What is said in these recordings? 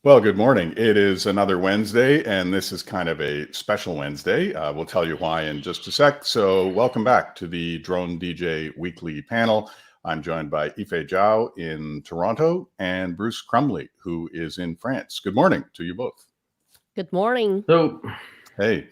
Well, good morning. It is another Wednesday, and this is kind of a special Wednesday. We'll tell you why in just a sec. So welcome back to the Drone DJ weekly panel. I'm joined by Ife Zhao in Toronto and Bruce Crumley, who is in France. Good morning to you both. Good morning. So, Hey,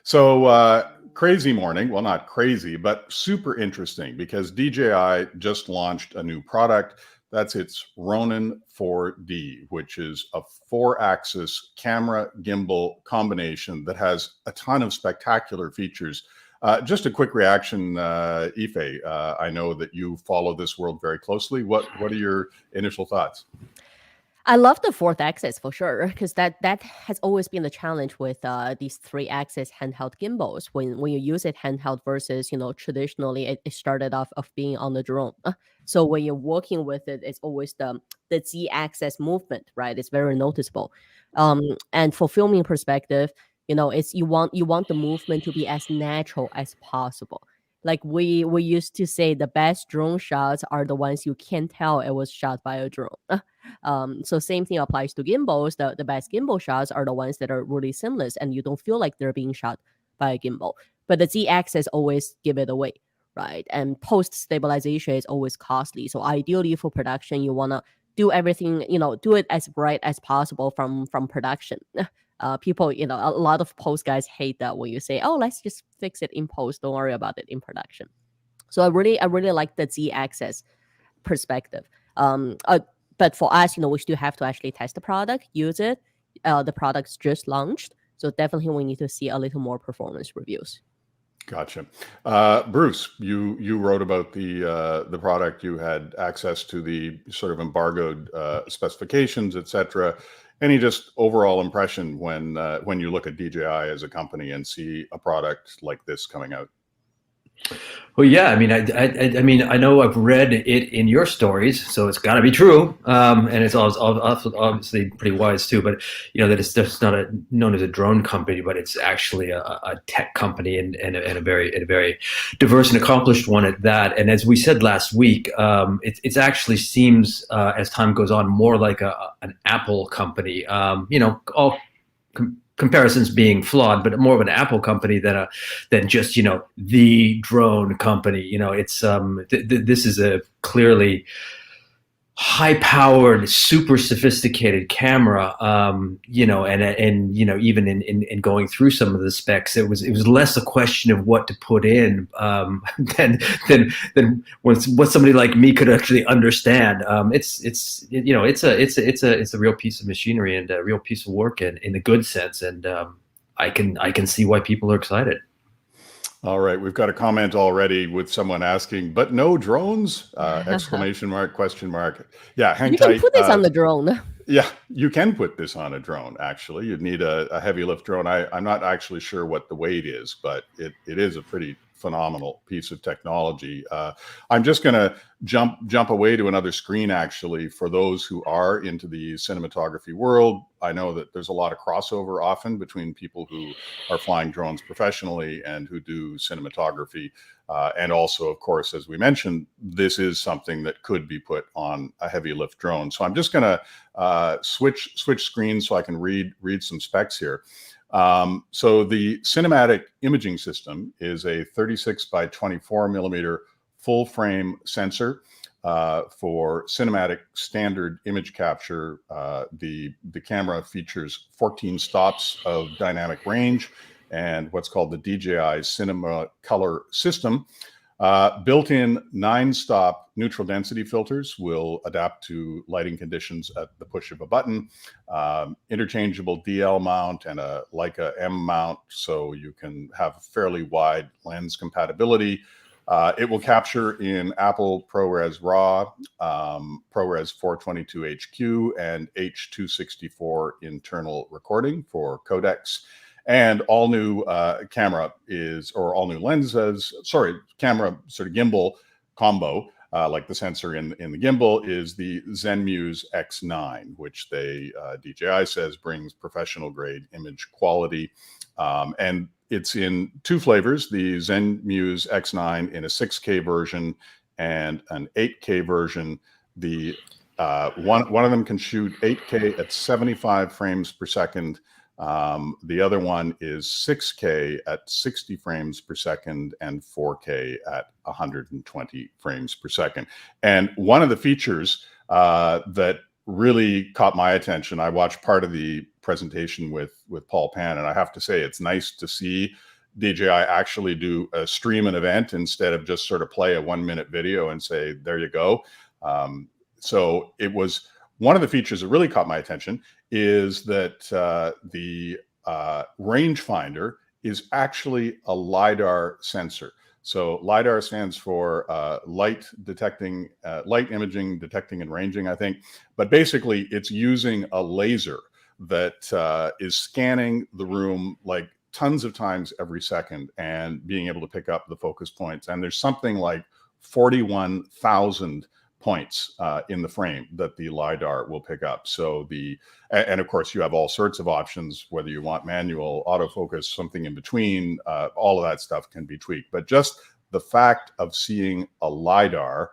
so crazy morning. Well, not crazy, but super interesting because DJI just launched a new product. That's its Ronin 4D, which is a 4-axis camera gimbal combination that has a ton of spectacular features. Just a quick reaction, Ife. I know that you follow this world very closely. What are your initial thoughts? I love the fourth axis for sure, because that has always been the challenge with these 3-axis handheld gimbals. When you use it handheld versus traditionally it started off of being on the drone. So when you're working with it, it's always the Z-axis movement, right? It's very noticeable. And for filming perspective, it's you want the movement to be as natural as possible. Like we used to say, the best drone shots are the ones you can't tell it was shot by a drone. So same thing applies to gimbals. The best gimbal shots are the ones that are really seamless and you don't feel like they're being shot by a gimbal. But the Z-axis always give it away, right? And post stabilization is always costly. So ideally for production, you want to do everything, do it as bright as possible from production. People, a lot of post guys hate that when you say, "Oh, let's just fix it in post. Don't worry about it in production." So I really like the Z-axis perspective. But for us, we still have to actually test the product, use it. The product's just launched, so definitely we need to see a little more performance reviews. Gotcha. Bruce, you wrote about the product. You had access to the sort of embargoed specifications, etc. Any just overall impression when you look at DJI as a company and see a product like this coming out? well, yeah. I mean, I know I've read it in your stories, so it's got to be true, and it's obviously pretty wise too. But that it's just not known as a drone company, but it's actually a tech company and a very diverse and accomplished one at that. And as we said last week, it actually seems as time goes on more like an Apple company. All comparisons being flawed, but more of an Apple company than just the drone company. It's this is a clearly high-powered, super sophisticated camera. And even in going through some of the specs, it was less a question of what to put in than what somebody like me could actually understand. It's a real piece of machinery and a real piece of work in the good sense, and I can see why people are excited. All right, we've got a comment already with someone asking, but no drones? Exclamation mark, question mark. Yeah, hang You tight. can put this on the drone. Yeah, you can put this on a drone, actually. You'd need a heavy lift drone. I'm not actually sure what the weight is, but it is a pretty phenomenal piece of technology. I'm just going to jump away to another screen, actually, for those who are into the cinematography world. I know that there's a lot of crossover often between people who are flying drones professionally and who do cinematography. And also, of course, as we mentioned, this is something that could be put on a heavy lift drone. So I'm just going to switch screens so I can read some specs here. So the cinematic imaging system is a 36 by 24 millimeter full frame sensor for cinematic standard image capture. The camera features 14 stops of dynamic range and what's called the DJI Cinema Color System. Built-in 9-stop neutral density filters will adapt to lighting conditions at the push of a button. Interchangeable DL mount and a Leica M mount, so you can have fairly wide lens compatibility. It will capture in Apple ProRes RAW, ProRes 422 HQ, and H264 internal recording for codecs. And all new camera lenses, camera sort of gimbal combo, like the sensor in the gimbal, is the Zenmuse X9, which DJI says brings professional grade image quality. And it's in 2 flavors, the Zenmuse X9 in a 6K version and an 8K version. The One of them can shoot 8K at 75 frames per second. The other one is 6K at 60 frames per second and 4K at 120 frames per second. And one of the features that really caught my attention, I watched part of the presentation with Paul Pan, and I have to say it's nice to see DJI actually do stream an event instead of just sort of play a 1-minute video and say, there you go. So it was one of the features that really caught my attention is that the rangefinder is actually a LiDAR sensor. So LiDAR stands for light imaging, detecting and ranging, I think. But basically it's using a laser that is scanning the room like tons of times every second and being able to pick up the focus points. And there's something like 41,000 points in the frame that the LiDAR will pick up. So and of course you have all sorts of options, whether you want manual, autofocus, something in between, all of that stuff can be tweaked. But just the fact of seeing a LiDAR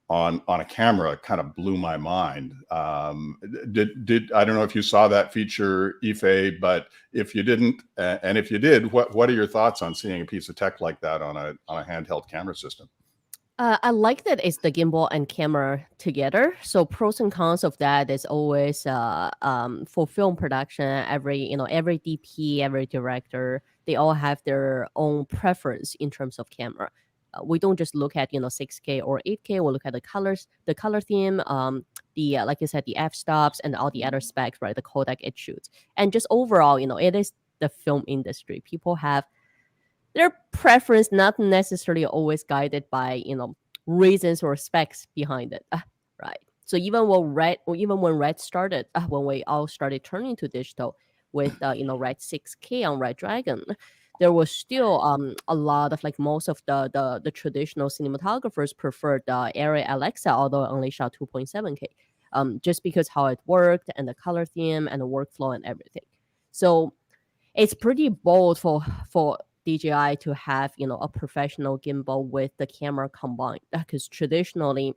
on a camera kind of blew my mind. I don't know if you saw that feature, Ife, but if you didn't, and if you did, what are your thoughts on seeing a piece of tech like that on a handheld camera system? I like that it's the gimbal and camera together. So pros and cons of that is always for film production. Every DP, every director, they all have their own preference in terms of camera. We don't just look at 6K or 8K. We look at the colors, the color theme, like you said, the f-stops and all the other specs, right? The codec it shoots, and just overall, it is the film industry. People have their preference, not necessarily always guided by reasons or specs behind it, right? So even when Red started, when we all started turning to digital with Red 6K on Red Dragon, there was still a lot of most of the traditional cinematographers preferred Arri Alexa, although it only shot 2.7K, just because how it worked and the color theme and the workflow and everything. So it's pretty bold for DJI to have a professional gimbal with the camera combined, because traditionally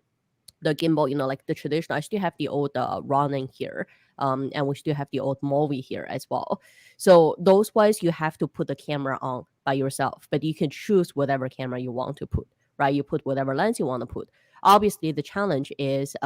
the gimbal, like the traditional, I still have the old Ronin here, and we still have the old Mavic here as well. So those wise you have to put the camera on by yourself, but you can choose whatever camera you want to put, right? You put whatever lens you want to put. Obviously the challenge is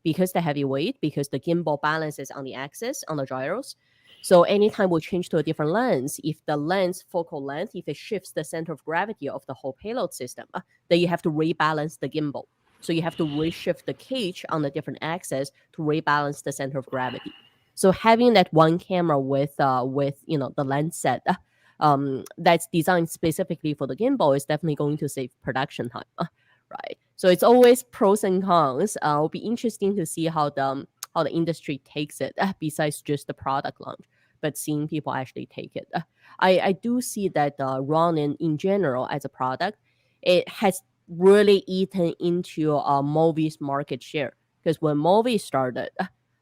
because the heavy weight, because the gimbal balances on the axis, on the gyros. So anytime we change to a different lens, if the lens focal length, if it shifts the center of gravity of the whole payload system, then you have to rebalance the gimbal. So you have to reshift the cage on a different axis to rebalance the center of gravity. So having that one camera with the lens set that's designed specifically for the gimbal is definitely going to save production time, right? So it's always pros and cons. It'll be interesting to see how the industry takes it, besides just the product launch, but seeing people actually take it. I do see that Ronin in general as a product, it has really eaten into Movi's market share, because when Movi started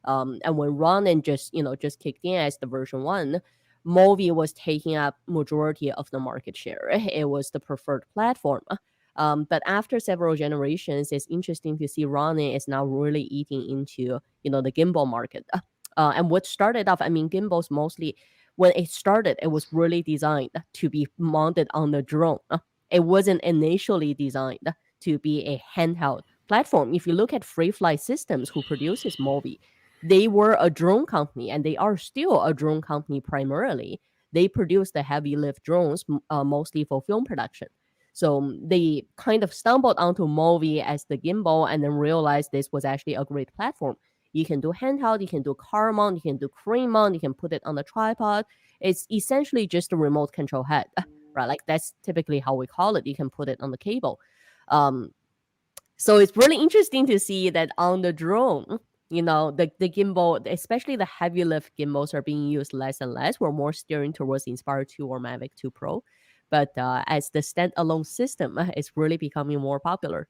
and when Ronin just kicked in as the version 1, Movi was taking up majority of the market share. It was the preferred platform. But after several generations, it's interesting to see Ronin is now really eating into the gimbal market. And what started off, gimbals mostly, when it started, it was really designed to be mounted on the drone. It wasn't initially designed to be a handheld platform. If you look at Free Flight Systems, who produces Movi, they were a drone company, and they are still a drone company primarily. They produce the heavy lift drones mostly for film production. So they kind of stumbled onto Movi as the gimbal and then realized this was actually a great platform. You can do handheld, you can do car mount, you can do crane mount, you can put it on the tripod. It's essentially just a remote control head, right? Like that's typically how we call it. You can put it on the cable. So it's really interesting to see that on the drone, the gimbal, especially the heavy lift gimbals, are being used less and less. We're more steering towards Inspire 2 or Mavic 2 Pro. But as the standalone system, it's really becoming more popular.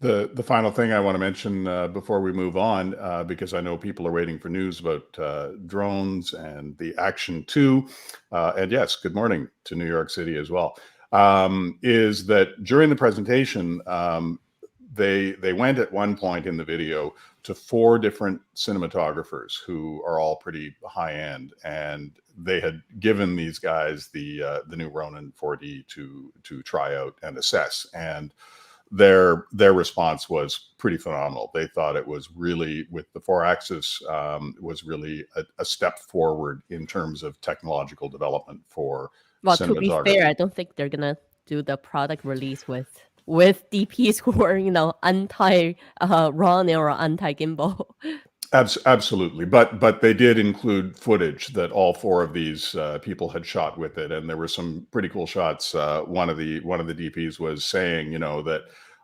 The final thing I want to mention before we move on, because I know people are waiting for news about drones and the Action 2, and yes, good morning to New York City as well, is that during the presentation, they went at one point in the video to 4 different cinematographers who are all pretty high end, and they had given these guys the new Ronin 4D to try out and assess, and their response was pretty phenomenal. They thought it was really, with the 4-axis, was really a step forward in terms of technological development for Well, to be cinematography. fair, I don't think they're gonna do the product release with DPs who are, you know, anti Ronin or anti gimbal. Absolutely, but they did include footage that all 4 of these people had shot with it, and there were some pretty cool shots. One of the DPs was saying, you know, that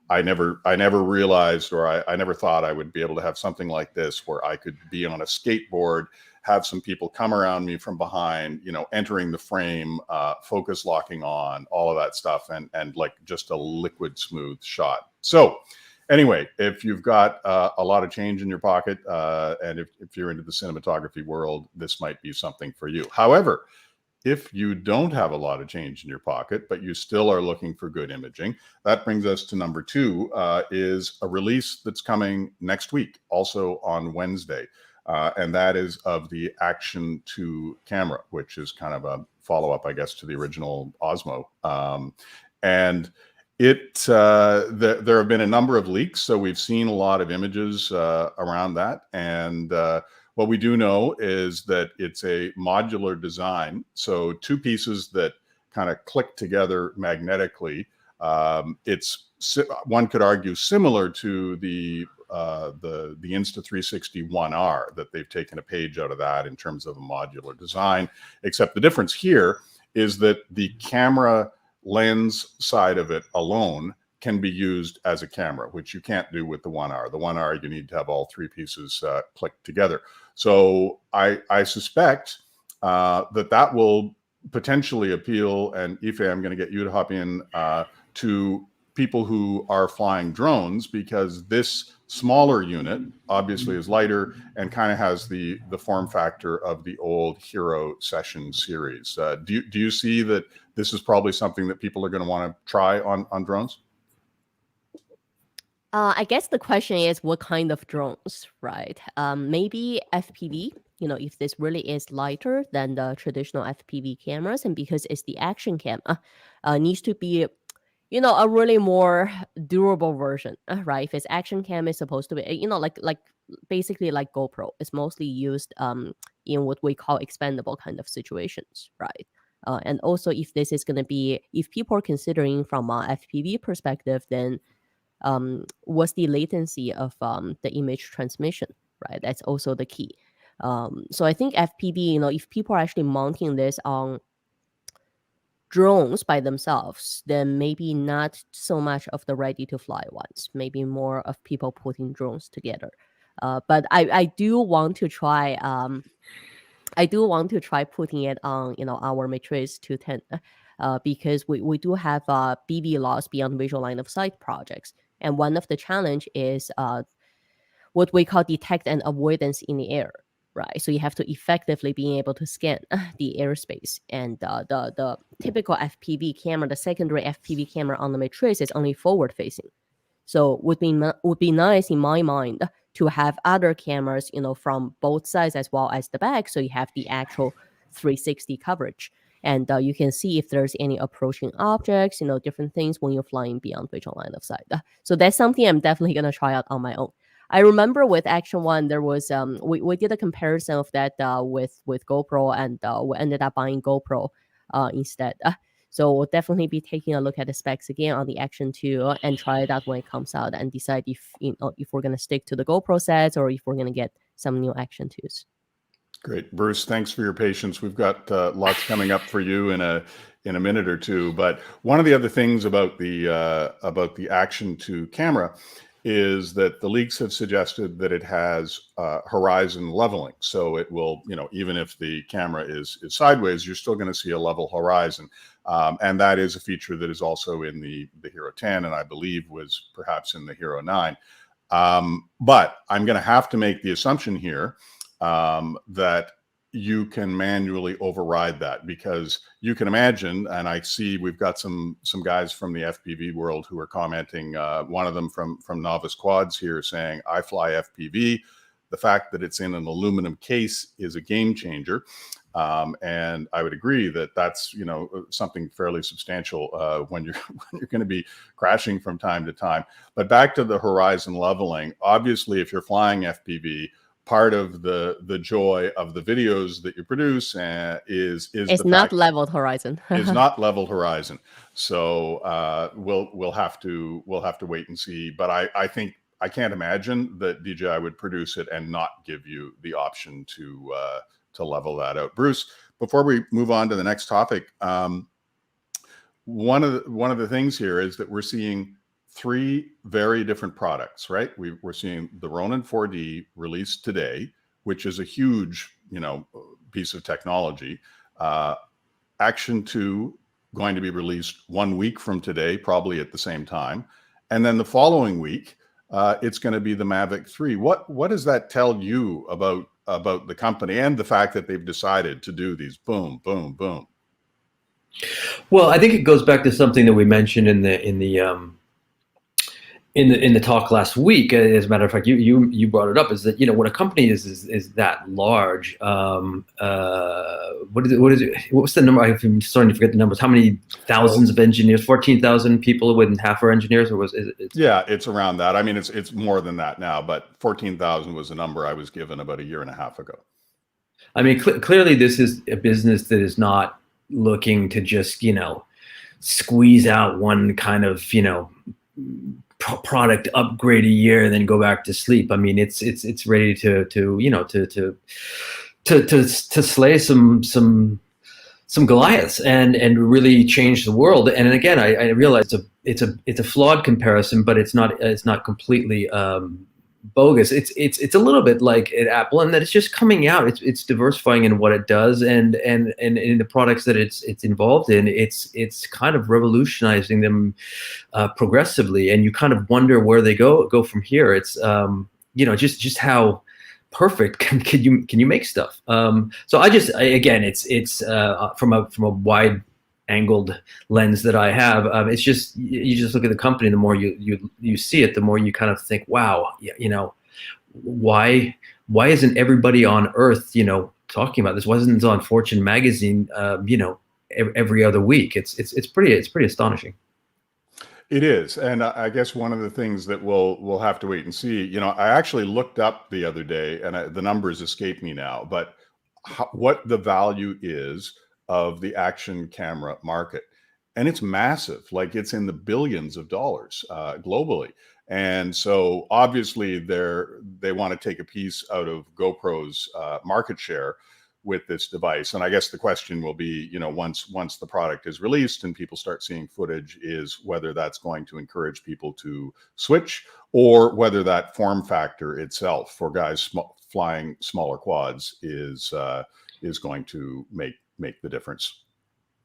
I never realized, or I never thought I would be able to have something like this where I could be on a skateboard, have some people come around me from behind, you know, entering the frame, focus locking on, all of that stuff, and like just a liquid smooth shot. So anyway, if you've got a lot of change in your pocket, and if you're into the cinematography world, this might be something for you. However, if you don't have a lot of change in your pocket, but you still are looking for good imaging, that brings us to number 2, is a release that's coming next week, also on Wednesday. And that is of the Action 2 camera, which is kind of a follow-up, I guess, to the original Osmo. And there have been a number of leaks, so we've seen a lot of images around that. And what we do know is that it's a modular design, so 2 pieces that kind of click together magnetically. It's, one could argue, similar to the Insta360 1R, that they've taken a page out of that in terms of a modular design, except the difference here is that the camera lens side of it alone can be used as a camera, which you can't do with the 1R. The 1R, you need to have all 3 pieces clicked together. So I suspect that will potentially appeal, and Ife, I'm going to get you to hop in, to people who are flying drones, because this smaller unit obviously is lighter and kind of has the form factor of the old Hero Session series. Do you see that this is probably something that people are going to want to try on drones? I guess the question is what kind of drones, right? Maybe FPV, you know, if this really is lighter than the traditional FPV cameras, and because it's the action camera, needs to be, you know, a really more durable version, right? If it's action cam, is supposed to be, you know, like basically like GoPro. It's mostly used in what we call expendable kind of situations, right? And also, if this is going to be, if people are considering from a FPV perspective, then what's the latency of the image transmission, right? That's also the key. So I think FPV, you know, if people are actually mounting this on drones by themselves, then maybe not so much of the ready to fly ones, maybe more of people putting drones together. But I do want to try putting it on, you know, our Matrix 210, because we do have BV loss beyond visual line of sight projects. And one of the challenge is what we call detect and avoidance in the air, right? So you have to effectively be able to scan the airspace. And the typical FPV camera, the secondary FPV camera on the Matrix, is only forward facing. So would be nice in my mind to have other cameras, you know, from both sides as well as the back, so you have the actual 360 coverage. And you can see if there's any approaching objects, you know, different things when you're flying beyond visual line of sight. So that's something I'm definitely going to try out on my own. I remember with Action 1, there was, we did a comparison of that with GoPro, and we ended up buying GoPro instead. So we'll definitely be taking a look at the specs again on the Action 2 and try it out when it comes out, and decide if, you know, if we're going to stick to the GoPro sets or if we're going to get some new Action 2s. Great, Bruce. Thanks for your patience. We've got lots coming up for you in a minute or two. But one of the other things about the Action 2 camera is that the leaks have suggested that it has horizon leveling. So it will, you know, even if the camera is sideways, you're still going to see a level horizon. And that is a feature that is also in the Hero 10, and I believe was perhaps in the Hero 9. But I'm going to have to make the assumption here that you can manually override that, because you can imagine, and I see we've got some guys from the FPV world who are commenting. One of them from Novice Quads here saying, I fly FPV. The fact that it's in an aluminum case is a game changer. And I would agree that that's, you know, something fairly substantial when you're going to be crashing from time to time. But back to the horizon leveling, obviously, if you're flying FPV, part of the joy of the videos that you produce is it's not leveled horizon. Is not leveled horizon. So we'll have to wait and see. But I think I can't imagine that DJI would produce it and not give you the option to level that out. Bruce, before we move on to the next topic, one of the things here is that we're seeing three very different products, right? We're seeing the Ronin 4D released today, which is a huge, you know, piece of technology. Action 2 going to be released 1 week from today, probably at the same time, and then the following week, it's going to be the Mavic 3. What does that tell you about the company and the fact that they've decided to do these boom, boom, boom? Well, I think it goes back to something that we mentioned in the talk last week. As a matter of fact, you brought it up, is that, you know, when a company is that large, what's the number? I'm starting to forget the numbers. How many thousands of engineers? 14,000 people with half our engineers, or yeah, it's around that. I mean, it's more than that now, but 14,000 was the number I was given about a year and a half ago. I mean, clearly this is a business that is not looking to just, you know, squeeze out one kind of, you know, product upgrade a year and then go back to sleep. I mean, it's ready to you know, to slay some Goliaths and really change the world. And again, I realize it's a flawed comparison, but it's not completely bogus. It's a little bit like at Apple, and that it's just coming out. It's diversifying in what it does, and in the products that it's involved in. It's kind of revolutionizing them progressively, and you kind of wonder where they go from here. It's you know, just how perfect can you make stuff. So again, it's from a wide angled lens that I have. It's just, you just look at the company, the more you see it, the more you kind of think, wow, you know, why isn't everybody on earth, you know, talking about this? Why isn't it on Fortune magazine, you know, every other week? It's pretty astonishing. It is. And I guess one of the things that we'll have to wait and see, you know, I actually looked up the other day, and the numbers escape me now, but what the value is of the action camera market. And it's massive. Like, it's in the billions of dollars globally. And so obviously they want to take a piece out of GoPro's market share with this device. And I guess the question will be, you know, once the product is released and people start seeing footage, is whether that's going to encourage people to switch, or whether that form factor itself for guys flying smaller quads is going to make the difference.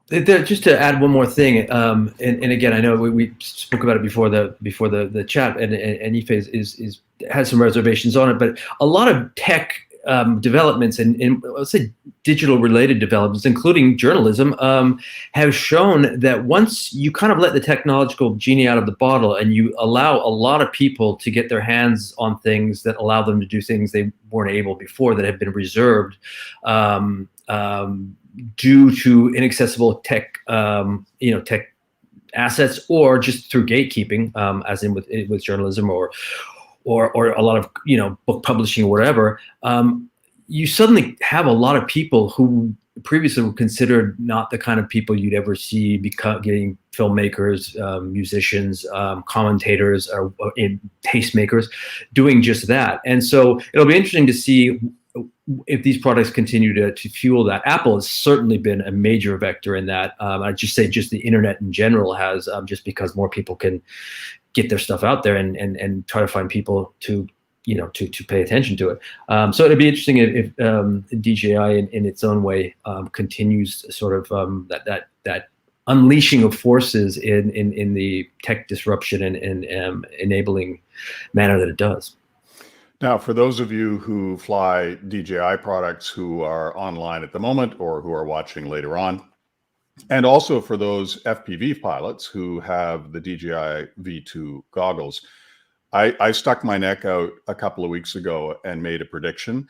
Just to add one more thing, and again, I know we spoke about it before the chat, and Ife has some reservations on it, but a lot of tech developments and let's say digital related developments, including journalism, have shown that once you kind of let the technological genie out of the bottle and you allow a lot of people to get their hands on things that allow them to do things they weren't able before, that have been reserved due to inaccessible tech, you know, tech assets, or just through gatekeeping, as in with journalism or a lot of, you know, book publishing or whatever, you suddenly have a lot of people who previously were considered not the kind of people you'd ever see getting filmmakers, musicians, commentators, or tastemakers, doing just that. And so it'll be interesting to see if these products continue to fuel that. Apple has certainly been a major vector in that. I'd just say just the internet in general has, just because more people can get their stuff out there and try to find people to, you know, to pay attention to it. So it'd be interesting if DJI in its own way continues sort of that unleashing of forces in the tech disruption and enabling manner that it does. Now, for those of you who fly DJI products who are online at the moment or who are watching later on, and also for those FPV pilots who have the DJI V2 goggles, I stuck my neck out a couple of weeks ago and made a prediction,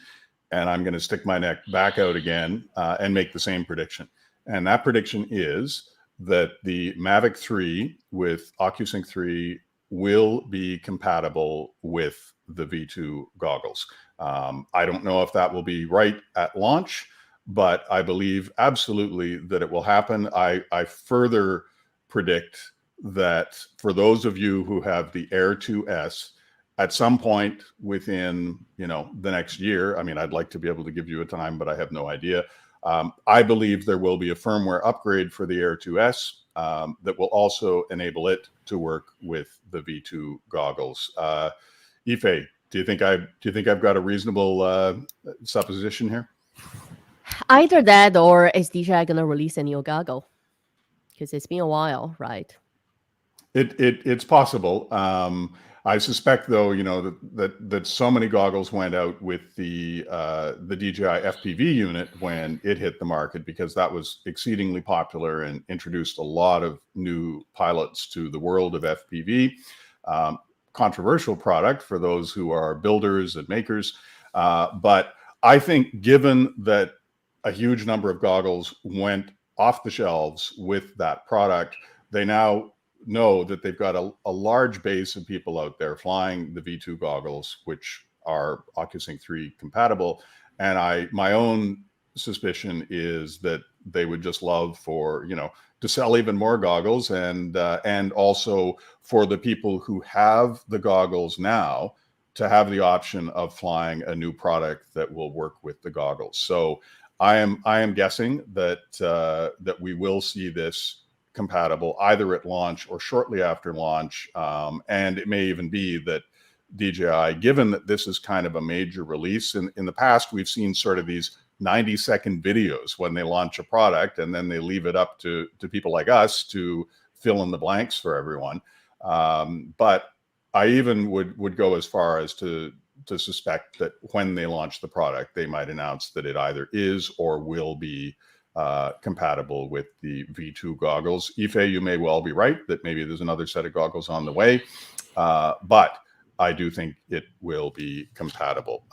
and I'm going to stick my neck back out again and make the same prediction. And that prediction is that the Mavic 3 with OcuSync 3 will be compatible with the V2 goggles. I don't know if that will be right at launch, but I believe absolutely that it will happen. I further predict that for those of you who have the Air 2S, at some point within, the next year, I mean, I'd like to be able to give you a time, but I have no idea. I believe there will be a firmware upgrade for the Air 2S that will also enable it to work with the V2 goggles. Ife, do you think I've got a reasonable supposition here? Either that, or is DJI going to release a new goggle? Because it's been a while, right? It's possible. I suspect, though, that so many goggles went out with the DJI FPV unit when it hit the market, because that was exceedingly popular and introduced a lot of new pilots to the world of FPV. Controversial product for those who are builders and makers, but I think given that a huge number of goggles went off the shelves with that product, they now know that they've got a large base of people out there flying the V2 goggles, which are OcuSync 3 compatible. And my own suspicion is that they would just love for, to sell even more goggles, and also for the people who have the goggles now to have the option of flying a new product that will work with the goggles. So I am guessing that we will see this compatible either at launch or shortly after launch, and it may even be that DJI, given that this is kind of a major release, in the past we've seen sort of these 90-second videos when they launch a product, and then they leave it up to people like us to fill in the blanks for everyone. But I even would go as far as to suspect that when they launch the product, they might announce that it either is or will be compatible with the V2 goggles. Ife, you may well be right that maybe there's another set of goggles on the way, but I do think it will be compatible.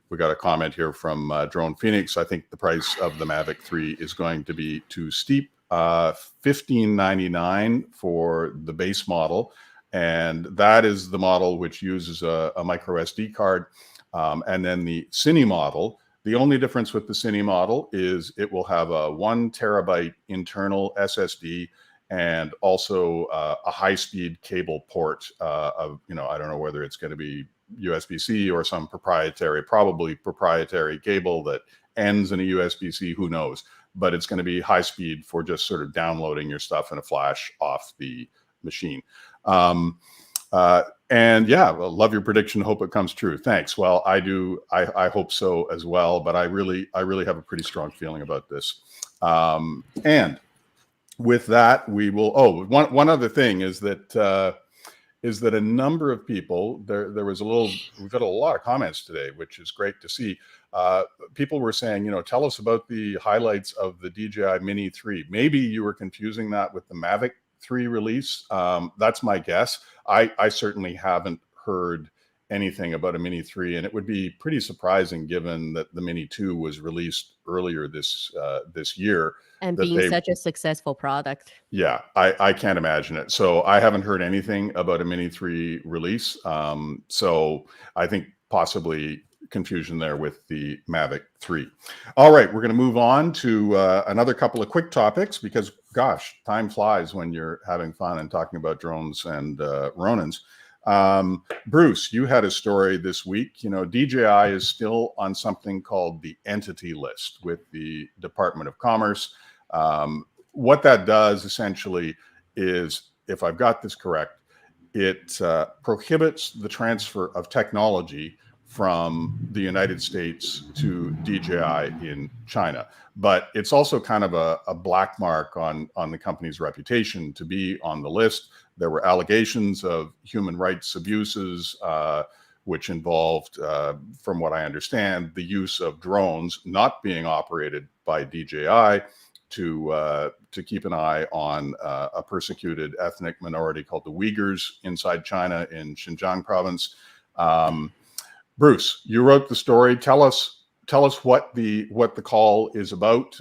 We got a comment here from Drone Phoenix. I think the price of the Mavic 3 is going to be too steep. $15.99 for the base model, and that is the model which uses a micro SD card. And then the Cine model, the only difference with the Cine model is it will have a 1 terabyte internal SSD and also a high-speed cable port of, I don't know whether it's going to be USB-C or some probably proprietary cable that ends in a USB-C, who knows, but it's going to be high speed for just sort of downloading your stuff in a flash off the machine. And yeah, well, love your prediction. Hope it comes true. Thanks. Well, I do. I hope so as well, but I really have a pretty strong feeling about this. And with that, we will, one other thing is that a number of people, there was we've got a lot of comments today, which is great to see. People were saying, tell us about the highlights of the DJI Mini 3. Maybe you were confusing that with the Mavic 3 release. That's my guess. I certainly haven't heard anything about a Mini 3, and it would be pretty surprising given that the Mini 2 was released earlier this year. And being such a successful product. Yeah, I can't imagine it. So I haven't heard anything about a Mini 3 release. So I think possibly confusion there with the Mavic 3. All right, we're going to move on to another couple of quick topics because, gosh, time flies when you're having fun and talking about drones and Ronins. Bruce, you had a story this week. DJI is still on something called the Entity List with the Department of Commerce. What that does essentially is, if I've got this correct, it prohibits the transfer of technology from the United States to DJI in China. But it's also kind of a black mark on the company's reputation to be on the list. There were allegations of human rights abuses which involved, from what I understand, the use of drones not being operated by DJI to keep an eye on a persecuted ethnic minority called the Uyghurs inside China in Xinjiang province. Bruce, you wrote the story. Tell us what the call is about,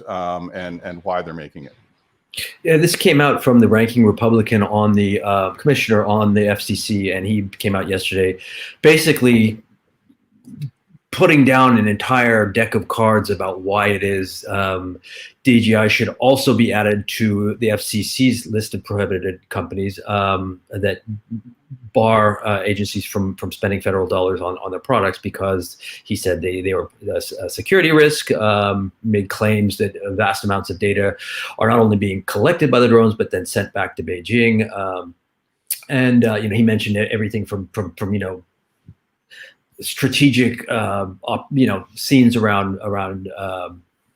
and why they're making it. Yeah, this came out from the ranking Republican on the commissioner on the FCC, and he came out yesterday, basically putting down an entire deck of cards about why it is DJI should also be added to the FCC's list of prohibited companies that bar agencies from spending federal dollars on their products, because he said they were a security risk, made claims that vast amounts of data are not only being collected by the drones, but then sent back to Beijing. And he mentioned everything from strategic scenes around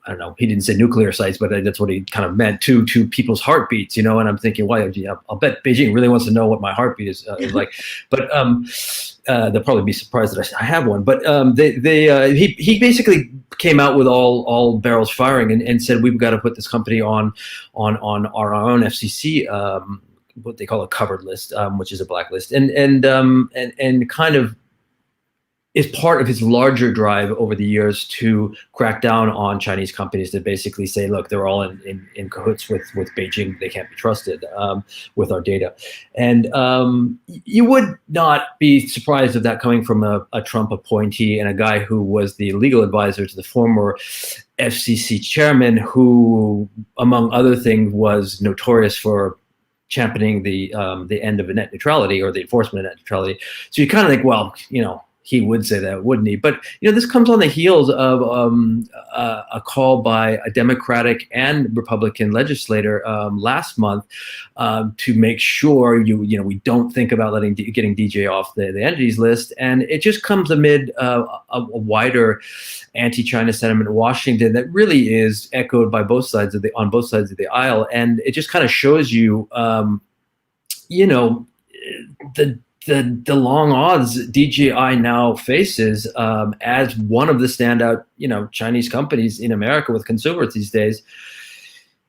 I don't know, he didn't say nuclear sites, but that's what he kind of meant, to people's heartbeats, and I'm thinking, well, I'll bet Beijing really wants to know what my heartbeat is like, but they'll probably be surprised that I have one. But he basically came out with all barrels firing and said, we've got to put this company on our own FCC, what they call a covered list, which is a blacklist, and kind of is part of his larger drive over the years to crack down on Chinese companies that basically say, look, they're all in cahoots with Beijing. They can't be trusted with our data. And you would not be surprised of that coming from a Trump appointee and a guy who was the legal advisor to the former FCC chairman, who, among other things, was notorious for championing the end of net neutrality, or the enforcement of net neutrality. So you kind of think, well, he would say that, wouldn't he? But this comes on the heels of a call by a Democratic and Republican legislator last month to make sure we don't think about getting DJ off the entities list, and it just comes amid a wider anti-China sentiment in Washington that really is echoed by both sides of the aisle, and it just kind of shows you, the long odds DJI now faces as one of the standout, Chinese companies in America with consumers these days,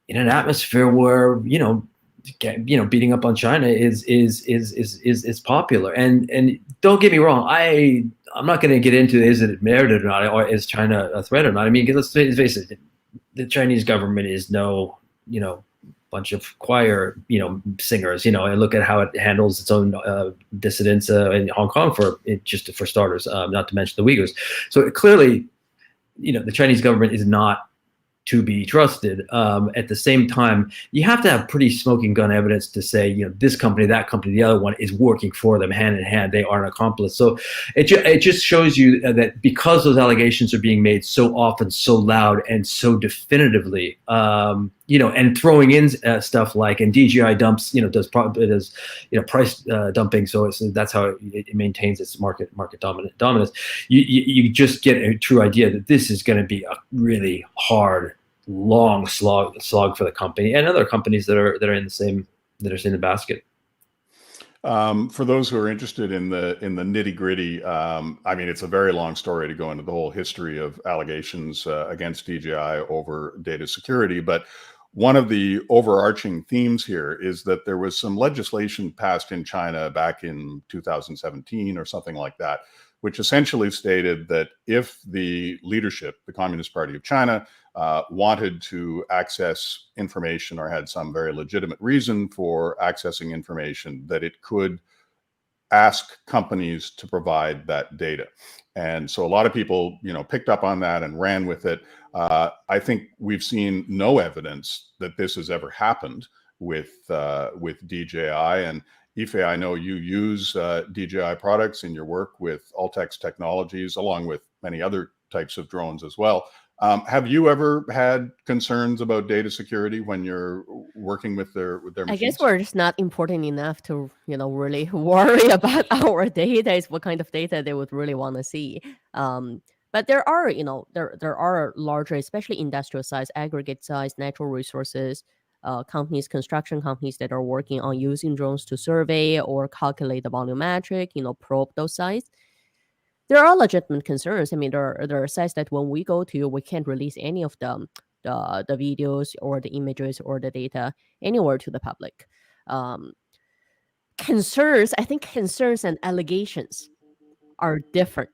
in an atmosphere where beating up on China is popular. And don't get me wrong, I'm not going to get into is it merited or not, or is China a threat or not. I mean, let's face it, the Chinese government is no bunch of choir, singers, and look at how it handles its own dissidents in Hong Kong for starters, not to mention the Uyghurs. So clearly, the Chinese government is not to be trusted. At the same time, you have to have pretty smoking gun evidence to say, this company, that company, the other one is working for them hand in hand. They are an accomplice. So it just shows you that because those allegations are being made so often, so loud, and so definitively, and throwing in stuff like, and DJI dumps, does price dumping. So that's how it maintains its market dominance. You just get a true idea that this is going to be a really hard, long slog for the company and other companies that are in the basket. For those who are interested in the nitty gritty, it's a very long story to go into the whole history of allegations against DJI over data security. But one of the overarching themes here is that there was some legislation passed in China back in 2017 or something like that, which essentially stated that if the leadership, the Communist Party of China, wanted to access information or had some very legitimate reason for accessing information, that it could ask companies to provide that data. And so a lot of people, picked up on that and ran with it. I think we've seen no evidence that this has ever happened with DJI. And Ife, I know you use DJI products in your work with Altex Technologies, along with many other types of drones as well. Have you ever had concerns about data security when you're working with their machines? I guess we're just not important enough to, really worry about our data. Is what kind of data they would really want to see. But there are, there are larger, especially industrial size, aggregate size, natural resources companies, construction companies that are working on using drones to survey or calculate the volumetric, probe those sites. there are legitimate concerns. I mean, there are sites that when we go to, we can't release any of the videos or the images or the data anywhere to the public. Concerns, I think concerns and allegations are different.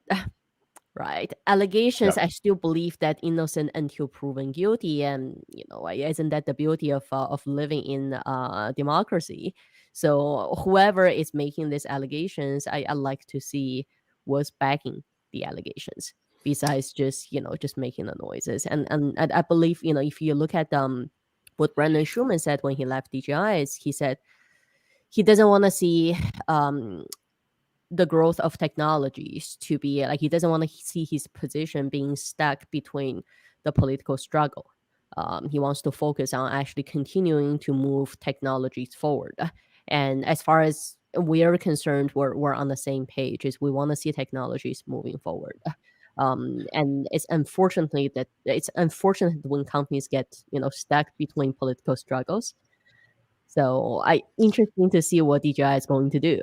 Right. Allegations, Yeah. I still believe that innocent until proven guilty. And, isn't that the beauty of living in democracy? So whoever is making these allegations, I like to see what's backing the allegations besides just making the noises. And I believe, if you look at what Brandon Schumann said when he left DJI, he said he doesn't want to see the growth of technologies to be like, he doesn't want to see his position being stuck between the political struggle. He wants to focus on actually continuing to move technologies forward. And as far as we are concerned, we're on the same page. Is we want to see technologies moving forward. And it's unfortunate when companies get stuck between political struggles. So interesting to see what DJI is going to do.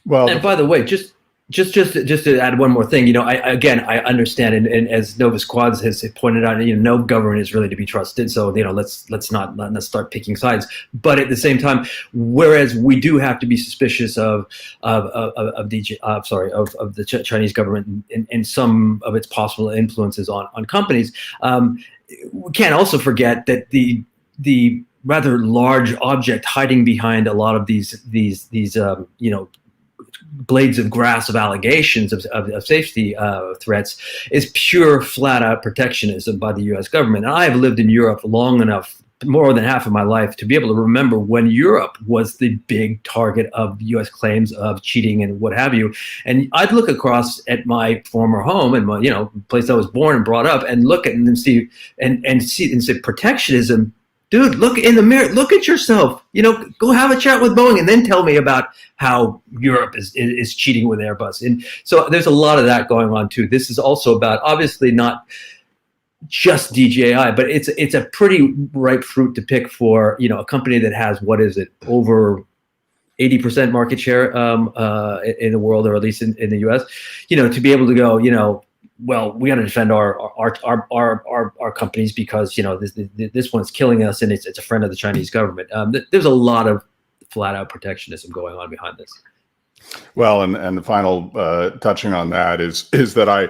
Well, and by the way, just to add one more thing, I understand, and as Novus Quads has pointed out, no government is really to be trusted. So let's not start picking sides. But at the same time, whereas we do have to be suspicious of the Chinese government and some of its possible influences on companies, we can't also forget that the rather large object hiding behind a lot of these blades of grass of allegations of safety threats is pure flat out protectionism by the U.S. government. And I have lived in Europe long enough, more than half of my life, to be able to remember when Europe was the big target of U.S. claims of cheating and what have you. And I'd look across at my former home and my place I was born and brought up, and look at and see and say protectionism. Dude, look in the mirror. Look at yourself. Go have a chat with Boeing and then tell me about how Europe is cheating with Airbus. And so there's a lot of that going on too. This is also about, obviously not just DJI, but it's a pretty ripe fruit to pick for a company that has, what is it, over 80% market share in the world, or at least in the US. To be able to go, well, we got to defend our companies because this one's killing us, and it's a friend of the Chinese government. There's a lot of flat out protectionism going on behind this. Well, and the final touching on that is that I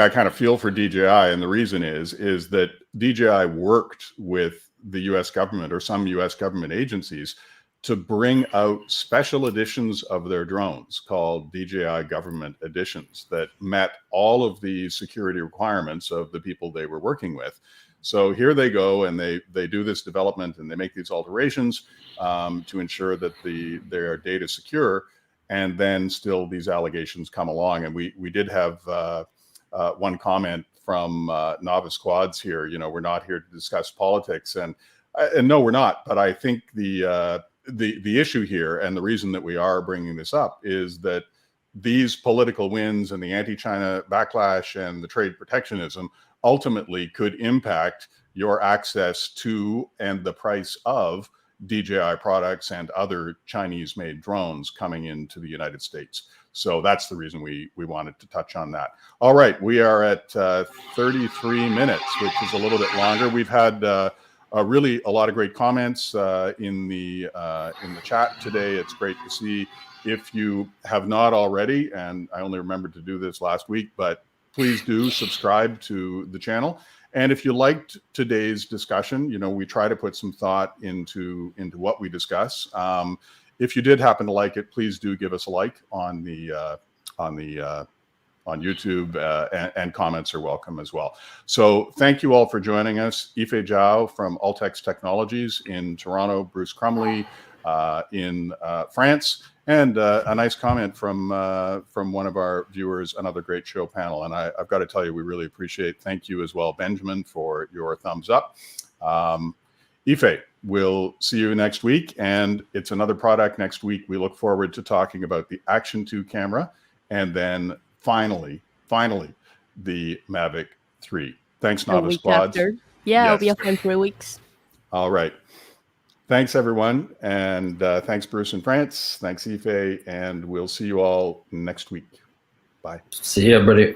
kind of feel for DJI, and the reason is that DJI worked with the U.S. government or some U.S. government agencies to bring out special editions of their drones called DJI government editions that met all of the security requirements of the people they were working with. So here they go, and they do this development, and they make these alterations to ensure that their data secure. And then still these allegations come along. And we did have one comment from Novice Quads here. We're not here to discuss politics, and no, we're not. But I think the issue here, and the reason that we are bringing this up, is that these political wins and the anti-China backlash and the trade protectionism ultimately could impact your access to and the price of DJI products and other Chinese-made drones coming into the United States. So that's the reason we wanted to touch on that. All right, we are at 33 minutes, which is a little bit longer. We've had really a lot of great comments in the chat today. It's great to see. If you have not already, and I only remembered to do this last week, but please do subscribe to the channel. And if you liked today's discussion, we try to put some thought into what we discuss. If you did happen to like it, please do give us a like on YouTube, and comments are welcome as well. So thank you all for joining us. Ife Zhao from Altex Technologies in Toronto, Bruce Crumley in France, and a nice comment from one of our viewers, another great show panel. And I've got to tell you, we really appreciate. Thank you as well, Benjamin, for your thumbs up. Ife, we'll see you next week, and it's another product next week. We look forward to talking about the Action 2 camera, and then finally, the Mavic 3. Thanks, Novice Quads. Yeah, yes. It'll be up in 3 weeks. All right. Thanks, everyone. And thanks, Bruce in France. Thanks, Ife. And we'll see you all next week. Bye. See you, everybody.